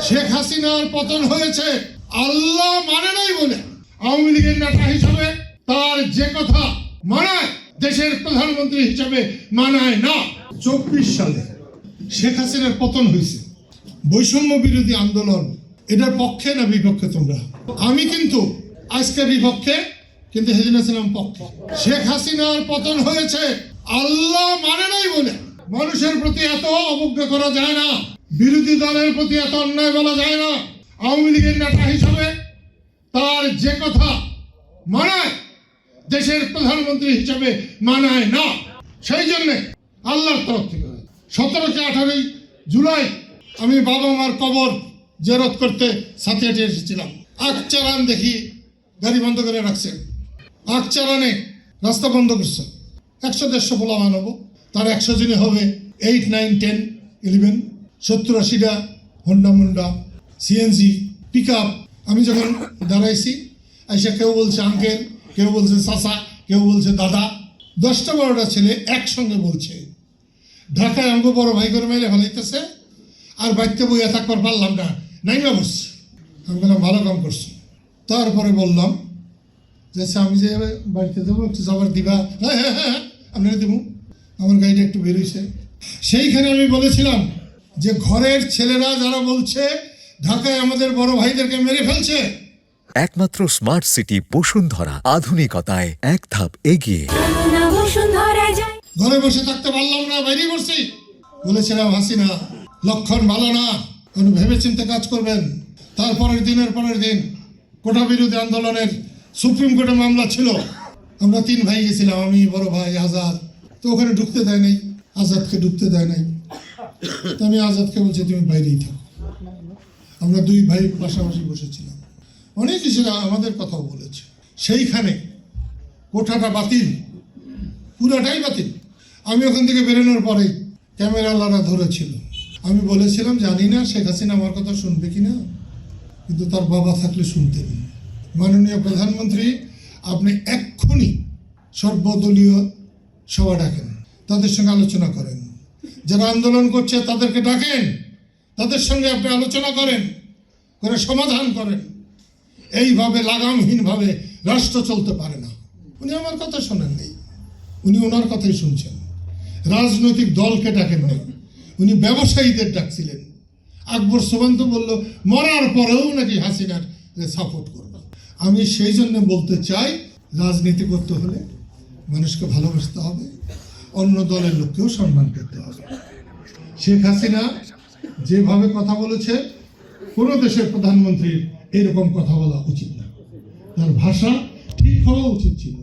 শেখ হাসিনার পতন হয়েছে আল্লাহ মানে নাই বলে আওয়ামী লীগের নেতা হিসাবে তার যে কথা মানায় দেশের প্রধানমন্ত্রী হিসাবে মানায় না। 24 সালে শেখ হাসিনার পতন হয়েছে, বৈষম্য বিরোধী আন্দোলন এটার পক্ষে না বিপক্ষে তোমরা? আমি কিন্তু আজকে বিপক্ষে, কিন্তু সেদিন ছিলাম পক্ষে। শেখ হাসিনার পতন হয়েছে আল্লাহ মানে নাই বলে মানুষের প্রতি এত অবজ্ঞা করা যায় না, বিরোধী দলের প্রতি এত অন্যায় বলা যায় না। আওয়ামী লীগের নেতা হিসাবে তার যে কথা মানায় দেশের প্রধানমন্ত্রী হিসাবে মানায় না। সেই জন্যে আল্লাহর তরফ থেকে 17-18 জুলাই আমি বাবা মার কবর জিয়ারত করতে সাথিয়াটি এসেছিলাম। আকচারান দেখি গাড়ি বন্ধ করে রাখছেন, আকচারানে রাস্তা বন্ধ করছে। 100-150 পোলা মানব, তার 100 জনে হবে 8, 9, 10, 11, 70-80টা হন্ডা মুন্ডা সিএনজি পিক আপ। আমি যখন দাঁড়াইছি এসে কেউ বলছে আঙ্কেল, কেউ বলছে চাচা, কেউ বলছে দাদা। 10টা-12টা ছেলে একসঙ্গে বলছে ঢাকায় আমাকে বড় ভাই করে মেরে ফেলাইতেছে, আর বাড়িতে বইয়া থাকবার পারলাম না, নাইমা বসছি। আমি বললাম ভালো কাম করছি। তারপরে বললাম যে আমি যে বাড়িতে দেবো একটু যাবার দিবা? হ্যাঁ হ্যাঁ হ্যাঁ আপনারা দেবো। আমার গাড়িটা একটু বেরোইছে। সেইখানে আমি বলেছিলাম যে ঘরের ছেলেরা যারা বলছে ঢাকায় আমাদের বড় ভাইদেরকে মেরে ফেলছে, একমাত্র স্মার্ট সিটি বসুন্ধরা, আধুনিকতায় এক ধাপ এগিয়ে। ঘরে বসে থাকতে পারলাম না, বাইরে করছি। বলেছিলাম হাসিনা লক্ষণ ভালো না, উনি ভেবে চিন্তে কাজ করবেন। তারপরের দিনের পরের দিন কোটা বিরোধী আন্দোলনের সুপ্রিম কোর্টে মামলা ছিল। আমরা 3 ভাই গেছিলাম, আমি বড় ভাই আজাদ। তো ওখানে ঢুকতে দেয় নাই, আজাদকে ঢুকতে দেয় নাই। তো আমি আজাদকে বলছি তুমি বাইরেই থাকো। আমরা 2 ভাই পাশাপাশি বসেছিলাম। অনেক কিছু আমাদের কথাও বলেছে। সেইখানে কোঠাটা বাতিল, পুরাটাই বাতিল। আমি ওখান থেকে বেরোনোর পরে ক্যামেরাওয়ালারা ধরেছিল। আমি বলেছিলাম জানি না শেখ হাসিনা আমার কথা শুনবে কিনা, কিন্তু তার বাবা থাকলে শুনতেন। মাননীয় প্রধানমন্ত্রী, আপনি এক্ষুনি সর্বদলীয় সভা ডাকেন, তাদের সঙ্গে আলোচনা করেন। যারা আন্দোলন করছে তাদেরকে ডাকেন, তাদের সঙ্গে আপনি আলোচনা করেন, করে সমাধান করেন। এইভাবে লাগামহীনভাবে রাষ্ট্র চলতে পারে না। উনি আমার কথা শোনেন নেই, উনি ওনার কথাই শুনছেন। রাজনৈতিক দলকে ডাকেন নেই, উনি ব্যবসায়ীদের ডাকছিলেন। আকবর সুবন্ত বলল মরার পরেও নাকি হাসিনার সাপোর্ট করবে। আমি সেই জন্য বলতে চাই, রাজনীতি করতে হলে মানুষকে ভালোবাসতে হবে, অন্য দলের লোককেও সম্মান করতে হবে। শেখ হাসিনা যেভাবে কথা বলেছে, কোনো দেশের প্রধানমন্ত্রীর এরকম কথা বলা উচিত না। তার ভাষা ঠিক হওয়া উচিত ছিল।